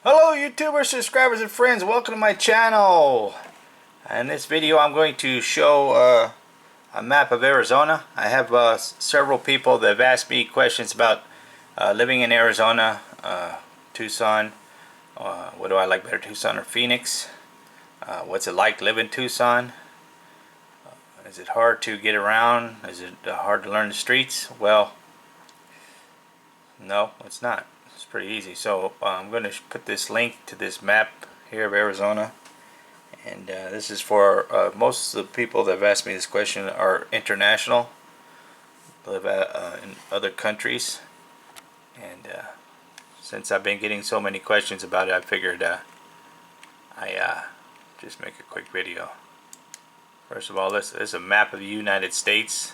Hello YouTubers, subscribers, and friends. Welcome to my channel. In this video I'm going to show a map of Arizona. I have several people that have asked me questions about living in Arizona, Tucson. What do I like better, Tucson or Phoenix? What's it like to live in Tucson? Is it hard to get around? Is it hard to learn the streets? Well, no, it's not. It's pretty easy. So I'm going to put this link to this map here of Arizona, and this is for most of the people that have asked me this question are international, live in other countries, and since I've been getting so many questions about it, I figured I just make a quick video. First of all, this is a map of the United States.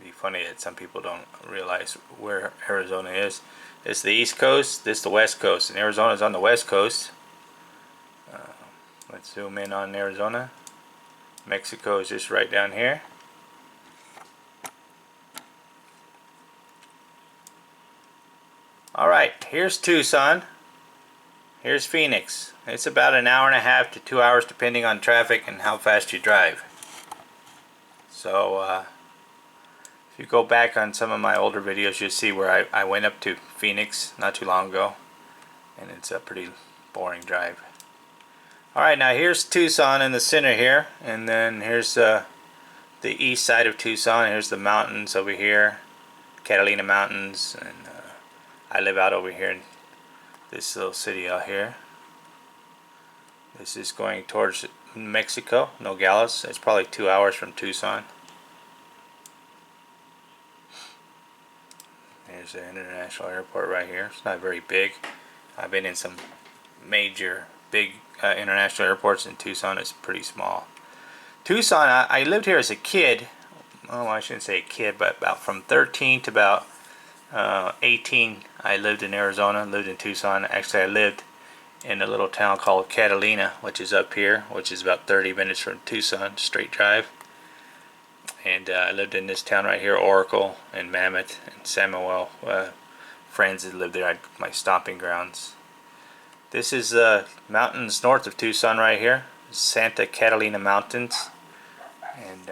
Be funny that some people don't realize where Arizona is. This is the East Coast, this is the West Coast, and Arizona is on the West Coast. Let's zoom in on Arizona. Mexico is just right down here. Alright, here's Tucson. Here's Phoenix. It's about an hour and a half to 2 hours depending on traffic and how fast you drive. So if you go back on some of my older videos, you'll see where I went up to Phoenix not too long ago, and it's a pretty boring drive. Alright, now here's Tucson in the center here, and then here's the east side of Tucson. Here's the mountains over here, Catalina Mountains, and I live out over here in this little city out here. This is going towards Mexico, Nogales. It's probably 2 hours from Tucson. There's the international airport right here. It's not very big. I've been in some major big international airports in Tucson. It's pretty small. Tucson, I lived here as a kid. Well, I shouldn't say a kid, but about from 13 to about 18 I lived in Arizona, lived in Tucson. Actually, I lived in a little town called Catalina, which is up here, which is about 30 minutes from Tucson, straight drive. And I lived in this town right here, Oracle and Mammoth and Samuel. Friends that lived there, my stomping grounds. This is mountains north of Tucson right here, Santa Catalina Mountains. And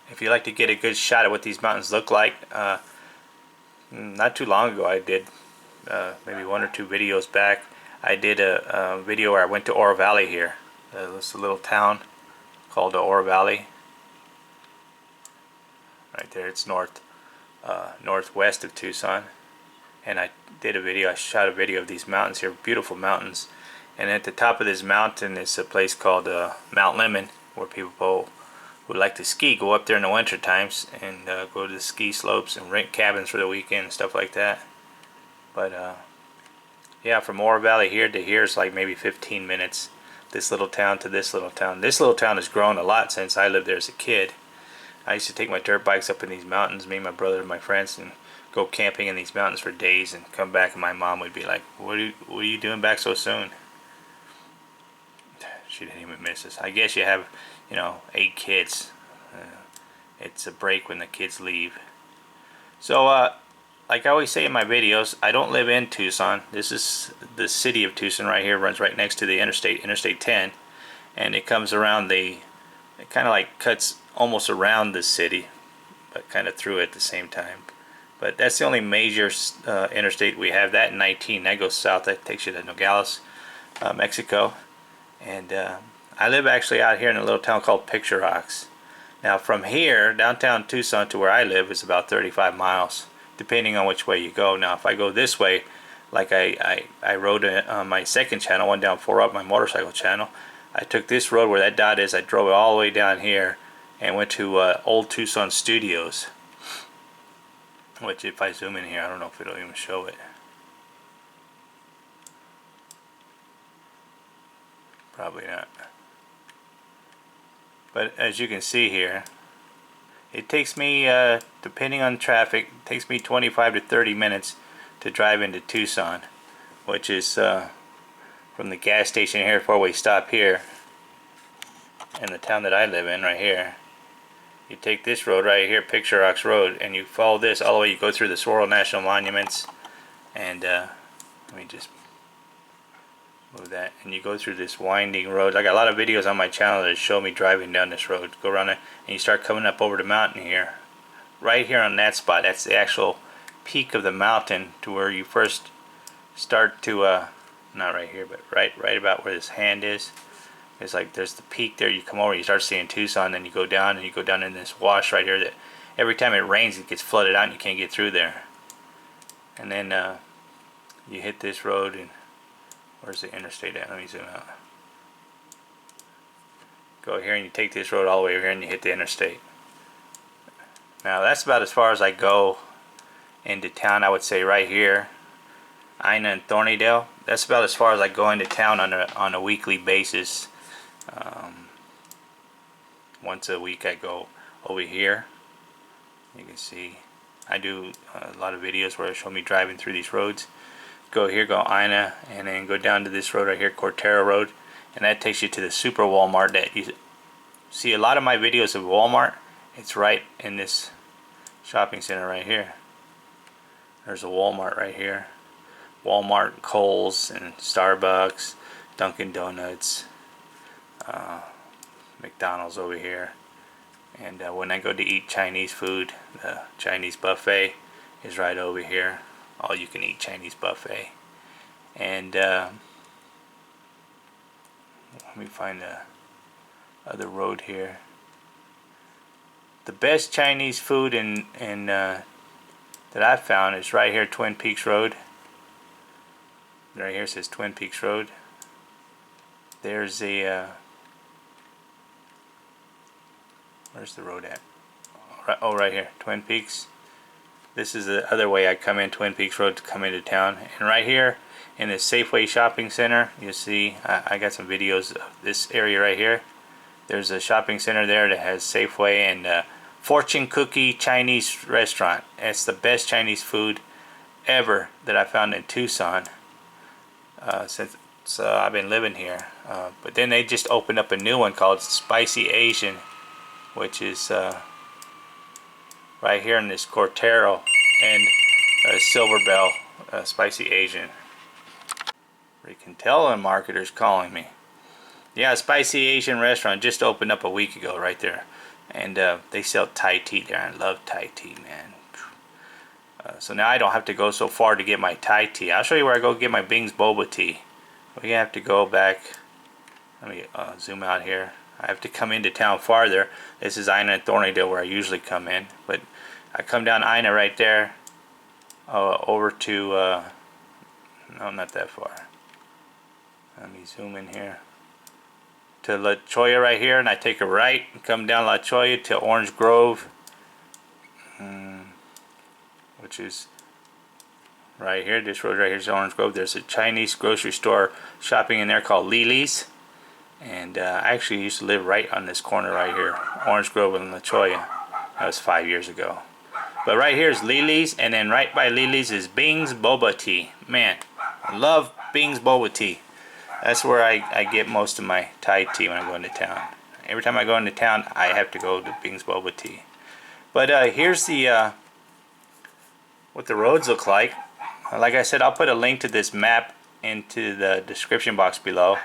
if you like to get a good shot at what these mountains look like, not too long ago I did, maybe 1 or 2 videos back, I did a video where I went to Oro Valley here. It's a little town called Oro Valley. Right there, it's northwest of Tucson. And I did a video, I shot a video of these mountains here, beautiful mountains. And at the top of this mountain is a place called Mount Lemmon, where people who like to ski go up there in the winter times and go to the ski slopes and rent cabins for the weekend and stuff like that. But yeah, from Oro Valley here to here is like maybe 15 minutes. This little town to this little town. This little town has grown a lot since I lived there as a kid. I used to take my dirt bikes up in these mountains, me and my brother and my friends, and go camping in these mountains for days and come back, and my mom would be like, what are you doing back so soon? She didn't even miss us. I guess you have, 8 kids. It's a break when the kids leave. So like I always say in my videos, I don't live in Tucson. This is the city of Tucson right here, runs right next to the Interstate 10, and it comes around it kind of like cuts almost around the city, but kind of through it at the same time. But that's the only major interstate we have. That 19, that goes south, that takes you to Nogales, Mexico. And I live actually out here in a little town called Picture Rocks. Now from here, downtown Tucson to where I live is about 35 miles, depending on which way you go. Now if I go this way, like I rode on my second channel, one down 4 up, my motorcycle channel, I took this road where that dot is, I drove it all the way down here and went to Old Tucson Studios. Which if I zoom in here, I don't know if it'll even show it. Probably not. But as you can see here, it takes me, depending on traffic, it takes me 25 to 30 minutes to drive into Tucson, which is from the gas station here, 4-way stop here, in the town that I live in right here. You take this road right here, Picture Rocks Road, and you follow this all the way. You go through the Saguaro National Monuments, and Let me just move that. And you go through this winding road. I got a lot of videos on my channel that show me driving down this road. Go around it, and you start coming up over the mountain here. Right here on that spot, that's the actual peak of the mountain to where you first start to, not right here, but right about where this hand is. It's like there's the peak there. You come over, you start seeing Tucson, then you go down, and you go down in this wash right here that every time it rains it gets flooded out and you can't get through there. And then you hit this road, and where's the interstate at? Let me zoom out. Go here and you take this road all the way over here and you hit the interstate. Now that's about as far as I go into town. I would say right here, Ina and Thornydale. That's about as far as I go into town on a weekly basis. Once a week I go over here. You can see I do a lot of videos where I show me driving through these roads. Go here, go Ina, and then go down to this road right here, Cortera Road, and that takes you to the Super Walmart that you see a lot of my videos of Walmart. It's right in this shopping center right here. There's a Walmart right here. Walmart, Kohl's, and Starbucks, Dunkin' Donuts, McDonald's over here. And when I go to eat Chinese food, the Chinese buffet is right over here. All you can eat Chinese buffet. And let me find the other road here. The best Chinese food that I've found is right here, Twin Peaks Road. Right here it says Twin Peaks Road. There's a where's the road at? Oh, right here, Twin Peaks. This is the other way I come in Twin Peaks Road to come into town. And right here in the Safeway Shopping Center, you see I got some videos of this area right here. There's a shopping center there that has Safeway and Fortune Cookie Chinese restaurant. It's the best Chinese food ever that I found in Tucson since I've been living here. But then they just opened up a new one called Spicy Asian, which is right here in this Cortero and Silver Bell Spicy Asian. You can tell a marketer's calling me. Yeah, Spicy Asian restaurant just opened up a week ago right there. And they sell Thai tea there. I love Thai tea, man. So now I don't have to go so far to get my Thai tea. I'll show you where I go get my Bing's boba tea. We have to go back. Let me zoom out here. I have to come into town farther. This is Ina and Thornydale where I usually come in. But I come down Ina right there. Over to... no, not that far. Let me zoom in here. To La Cholla right here, and I take a right and come down La Cholla to Orange Grove, which is right here. This road right here is Orange Grove. There's a Chinese grocery store shopping in there called Lily's, and I actually used to live right on this corner right here, Orange Grove and La Cholla. That was 5 years ago. But right here is Lily's, and then right by Lily's is Bing's Boba Tea. Man, I love Bing's Boba Tea. That's where I get most of my Thai tea when I go into town. Every time I go into town, I have to go to Bing's Boba Tea. But here's the what the roads look like. Like I said, I'll put a link to this map into the description box below.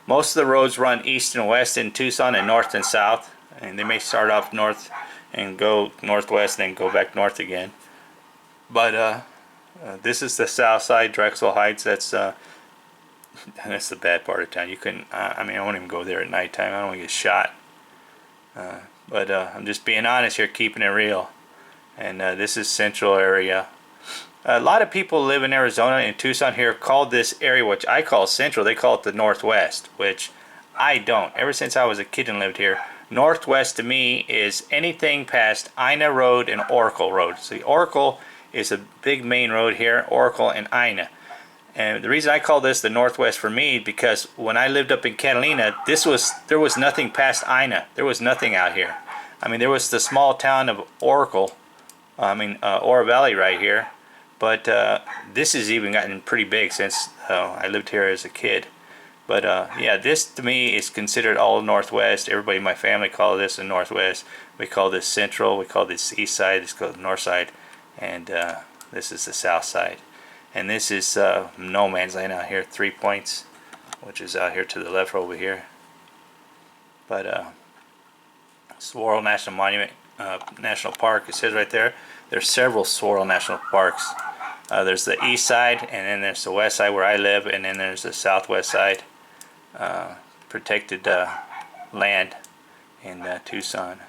Most of the roads run east and west in Tucson and north and south. And they may start off north and go northwest and then go back north again. But this is the south side, Drexel Heights. That's the bad part of town. You couldn't, I mean, I won't even go there at nighttime. I don't want to get shot. But I'm just being honest here, keeping it real. And this is central area. A lot of people live in Arizona and Tucson here call this area, which I call central, they call it the Northwest, which I don't. Ever since I was a kid and lived here, Northwest to me is anything past Ina Road and Oracle Road. So Oracle is a big main road here, Oracle and Ina. And the reason I call this the Northwest for me, because when I lived up in Catalina, there was nothing past Ina. There was nothing out here. I mean, there was the small town of Oracle, Oro Valley right here. But this has even gotten pretty big since I lived here as a kid. But yeah, this to me is considered all Northwest. Everybody in my family call this the Northwest. We call this Central. We call this East Side. This called the North Side. And this is the South Side. And this is no man's land out here, 3 Points, which is out here to the left over here. But Saguaro National Monument, National Park, it says right there. There's several Saguaro National Parks. There's the east side, and then there's the west side where I live, and then there's the southwest side, protected land in Tucson.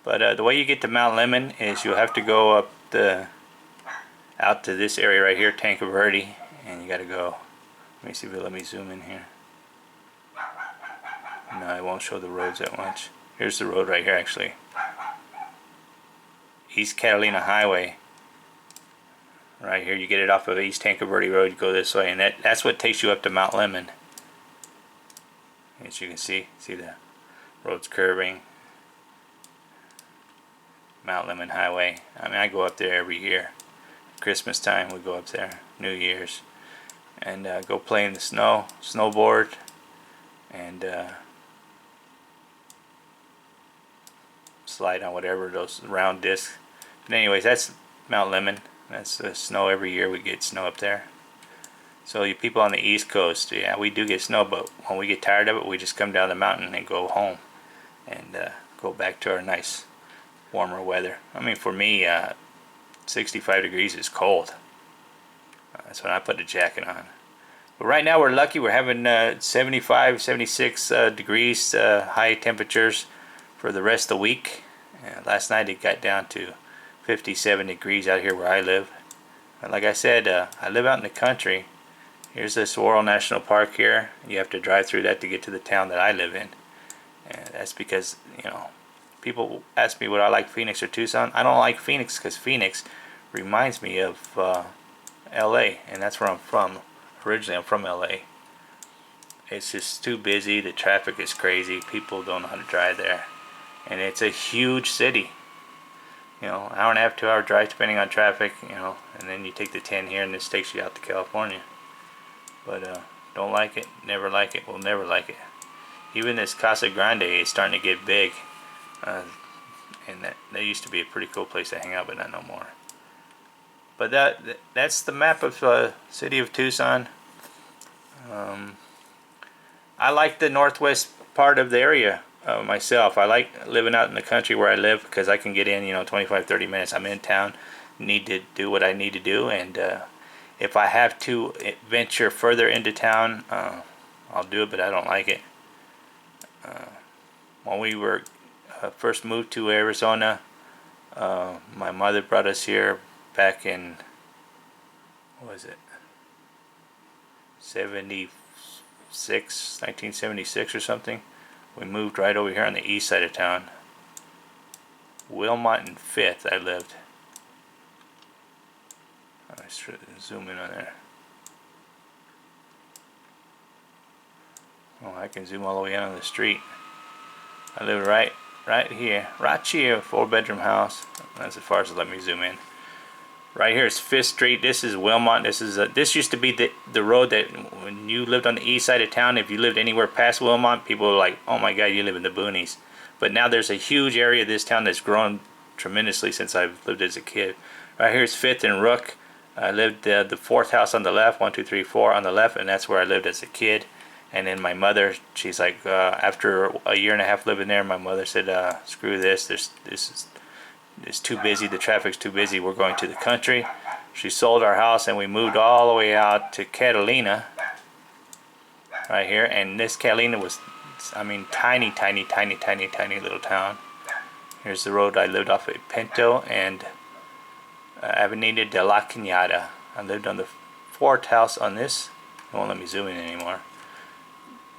But the way you get to Mount Lemmon is you'll have to go up out to this area right here, Tanque Verde, and you got to go. Let me see if it'll let me zoom in here. No, it won't show the roads that much. Here's the road right here, actually. East Catalina Highway. Right here, you get it off of East Tanque Verde Road, you go this way, and that's what takes you up to Mount Lemmon. As you can see the road's curving. Mount Lemmon Highway. I mean, I go up there every year. Christmas time, we go up there. New Year's. And go play in the snow, snowboard, and slide on whatever, those round discs. But anyways, that's Mount Lemmon. That's the snow every year. We get snow up there. So you people on the East Coast, yeah, we do get snow, but when we get tired of it, we just come down the mountain and go home and go back to our nice warmer weather. I mean, for me, 65 degrees is cold. That's when I put a jacket on. But right now we're lucky. We're having 75, 76 degrees high temperatures for the rest of the week. Last night it got down to 57 degrees out here where I live. And like I said, I live out in the country. Here's the Saguaro National Park here. You have to drive through that to get to the town that I live in. And that's because, you know, people ask me would I like Phoenix or Tucson. I don't like Phoenix because Phoenix reminds me of LA, and that's where I'm from. Originally I'm from LA. It's just too busy, the traffic is crazy, people don't know how to drive there. And it's a huge city. You know, hour and a half, 2 hour drive depending on traffic, you know, and then you take the 10 here and this takes you out to California. But don't like it, never like it, will never like it. Even this Casa Grande is starting to get big. And that used to be a pretty cool place to hang out, but not no more. But that's the map of city of Tucson. I like the northwest part of the area myself. I like living out in the country where I live because I can get in, you know, 25-30 minutes. I'm in town, need to do what I need to do, and if I have to venture further into town, I'll do it, but I don't like it. When we were first moved to Arizona, my mother brought us here back in, what was it, 1976 or something. We moved right over here on the east side of town. Wilmot and 5th I lived. Let's zoom in on there. Oh, I can zoom all the way in on the street. I live right here, 4-bedroom house. That's as far as let me zoom in. Right here is 5th Street. This is Wilmot. This used to be the road that when you lived on the east side of town, if you lived anywhere past Wilmot, people were like, "Oh my God, you live in the boonies." But now there's a huge area of this town that's grown tremendously since I've lived as a kid. Right here is 5th and Rook. I lived the 4th house on the left, 1, 2, 3, 4 on the left, and that's where I lived as a kid. And then my mother, she's like, after a year and a half living there, my mother said, "Screw this. It's too busy. The traffic's too busy. We're going to the country." She sold our house and we moved all the way out to Catalina, right here. And this Catalina was, I mean, tiny little town. Here's the road I lived off of Pinto and Avenida de la Cañada. I lived on the 4th house on this. It won't let me zoom in anymore.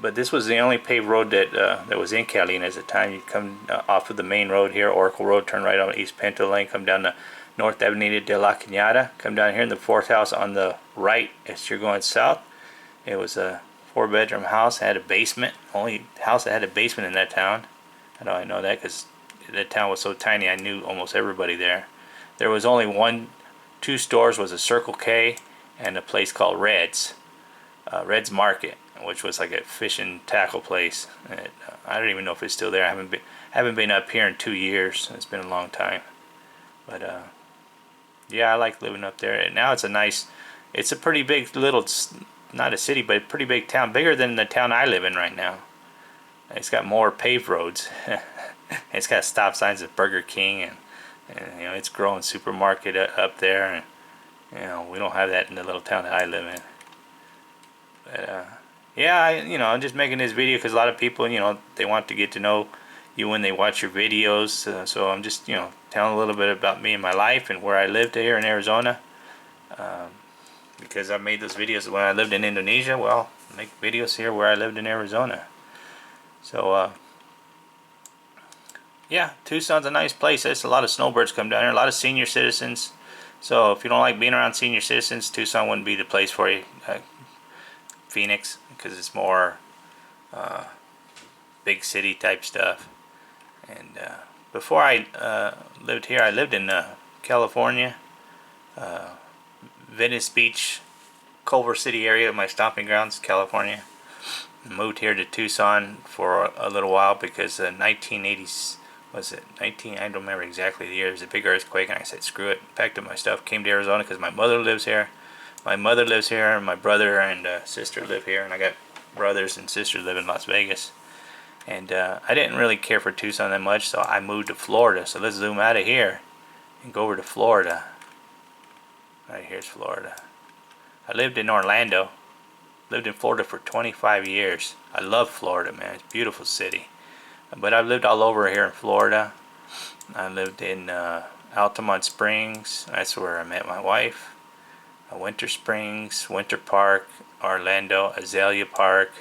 But this was the only paved road that was in Catalina at the time. You come off of the main road here, Oracle Road, turn right on East Pinto Lane, come down the North Avenida de la Cañada, come down here in the 4th house on the right as you're going south. It was a 4-bedroom house, had a basement, only house that had a basement in that town. How do I know that? Because that town was so tiny, I knew almost everybody there. There was only 2 stores, was a Circle K and a place called Red's Market, which was like a fish and tackle place. I don't even know if it's still there. I haven't been up here in 2 years. It's been a long time. But Yeah, I like living up there. Now it's a nice, it's a pretty big little, not a city, but a pretty big town, bigger than the town I live in right now. It's got more paved roads. It's got stop signs at Burger King, and it's growing supermarket up there, and we don't have that in the little town that I live in. But yeah, I'm just making this video because a lot of people, they want to get to know you when they watch your videos. So I'm just, telling a little bit about me and my life and where I lived here in Arizona. Because I made those videos when I lived in Indonesia. Well, I make videos here where I lived in Arizona. So yeah, Tucson's a nice place. There's a lot of snowbirds come down here, a lot of senior citizens. So if you don't like being around senior citizens, Tucson wouldn't be the place for you. Phoenix, because it's more big city type stuff. And before I lived here, I lived in California, Venice Beach, Culver City area, my stomping grounds, California. Moved here to Tucson for a little while because 1980s, was it 19? I don't remember exactly the year. There was a big earthquake, and I said, "Screw it!" Packed up my stuff, came to Arizona because my mother lives here. My mother lives here, and my brother and sister live here, and I got brothers and sisters live in Las Vegas. And I didn't really care for Tucson that much, so I moved to Florida. So let's zoom out of here and go over to Florida. Right here's Florida. I lived in Orlando. Lived in Florida for 25 years. I love Florida, man. It's a beautiful city. But I've lived all over here in Florida. I lived in Altamont Springs. That's where I met my wife. Winter Springs, Winter Park, Orlando, Azalea Park.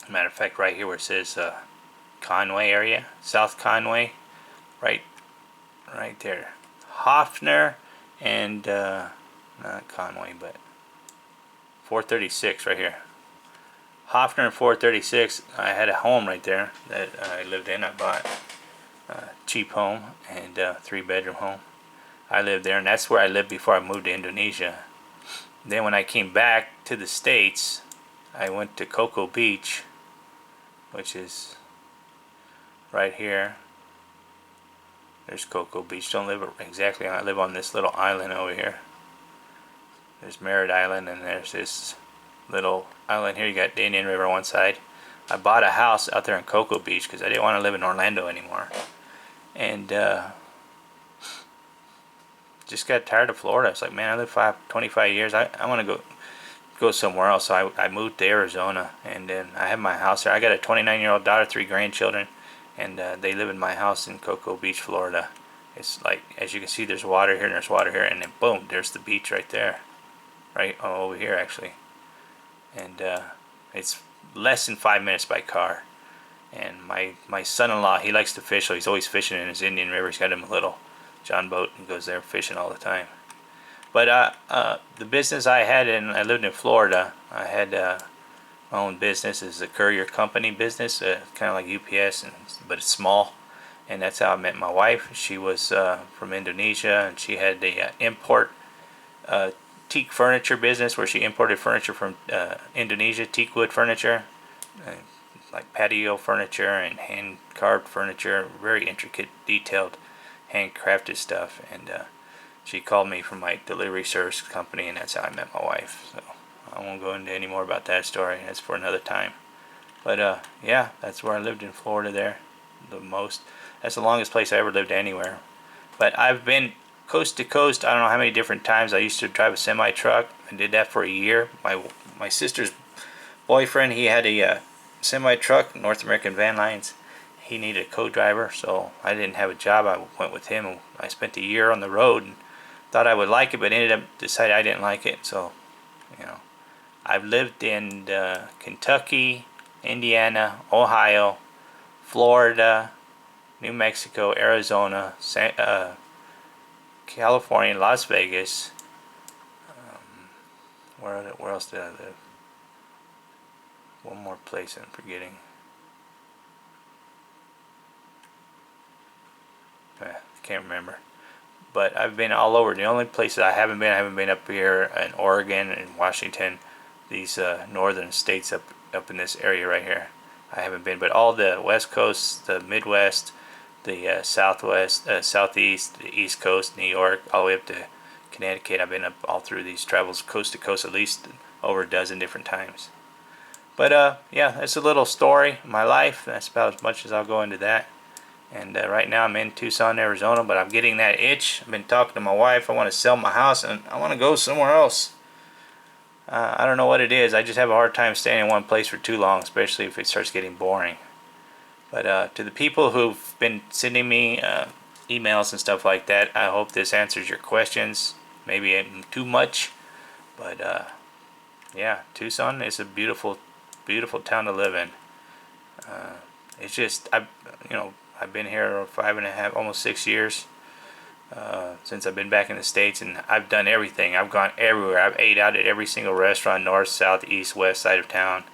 Matter of fact, right here where it says Conway area, South Conway, right there. Hoffner and not Conway, but 436 right here. Hoffner and 436. I had a home right there that I lived in. I bought a cheap home and a 3-bedroom home. I lived there, and that's where I lived before I moved to Indonesia. Then when I came back to the States, I went to Cocoa Beach, which is right here. There's Cocoa Beach. Don't live exactly on. I live on this little island over here. There's Merritt Island, and there's this little island here. You got the Indian River on one side. I bought a house out there in Cocoa Beach because I didn't want to live in Orlando anymore, and just got tired of Florida. It's like, man, I lived 25 years. I want to go somewhere else. So I moved to Arizona, and then I have my house there. I got a 29-year-old daughter, 3 grandchildren, and they live in my house in Cocoa Beach, Florida. It's like, as you can see, there's water here and there's water here, and then boom, there's the beach right there, right over here actually. And it's less than 5 minutes by car. And my son-in-law, he likes to fish, so he's always fishing in his Indian River. He's got him a little John boat and goes there fishing all the time. But the business I had, and I lived in Florida, I had my own business. It's a courier company business, kind of like UPS, but it's small. And that's how I met my wife. She was from Indonesia, and she had the import teak furniture business where she imported furniture from Indonesia, teak wood furniture, like patio furniture and hand carved furniture, very intricate, detailed, handcrafted stuff. And she called me from my delivery service company, and that's how I met my wife. So I won't go into any more about that story. That's for another time. But yeah, that's where I lived in Florida there the most. That's the longest place I ever lived anywhere. But I've been coast to coast, I don't know how many different times. I used to drive a semi truck. I did that for a year. My sister's boyfriend, he had a semi truck, North American Van Lines. He needed a co-driver, so I didn't have a job. I went with him. I spent a year on the road and thought I would like it, but ended up deciding I didn't like it. So, I've lived in Kentucky, Indiana, Ohio, Florida, New Mexico, Arizona, California, Las Vegas. Where else did I live? One more place I'm forgetting. I can't remember. But I've been all over. The only places I haven't been up here in Oregon and Washington, these northern states up in this area right here. I haven't been, but all the West Coast, the Midwest, the southwest, southeast, the east coast, New York, all the way up to Connecticut. I've been up all through these travels, coast to coast, at least over a dozen different times. But yeah, that's a little story of my life. That's about as much as I'll go into that. And right now I'm in Tucson, Arizona, but I'm getting that itch. I've been talking to my wife. I want to sell my house and I want to go somewhere else. I don't know what it is. I just have a hard time staying in one place for too long, especially if it starts getting boring. But to the people who've been sending me emails and stuff like that, I hope this answers your questions. Maybe too much, but yeah, Tucson is a beautiful, beautiful town to live in. It's just I've been here 5.5, almost 6 years since I've been back in the States, and I've done everything. I've gone everywhere. I've ate out at every single restaurant, north, south, east, west side of town.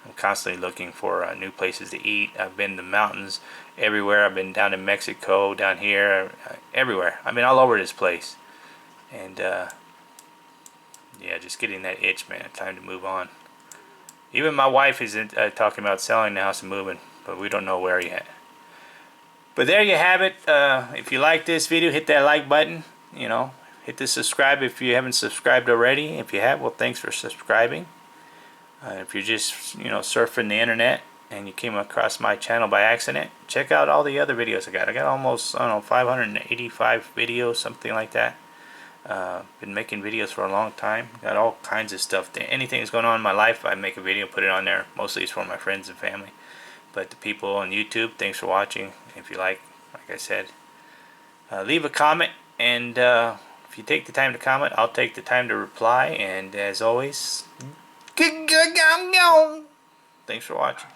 I'm constantly looking for new places to eat. I've been to the mountains everywhere. I've been down in Mexico, down here, everywhere. I've been all over this place. And yeah, just getting that itch, man. Time to move on. Even my wife is talking about selling the house and moving, but we don't know where yet. But there you have it. If you like this video, hit that like button. Hit the subscribe if you haven't subscribed already. If you have, well, thanks for subscribing. If you're just surfing the internet and you came across my channel by accident, check out all the other videos I got. I got almost 585 videos, something like that. Been making videos for a long time. Got all kinds of stuff. Anything that's going on in my life, I make a video, put it on there. Mostly it's for my friends and family. But the people on YouTube, thanks for watching. If you like I said, leave a comment, and if you take the time to comment, I'll take the time to reply. And as always, thanks for watching.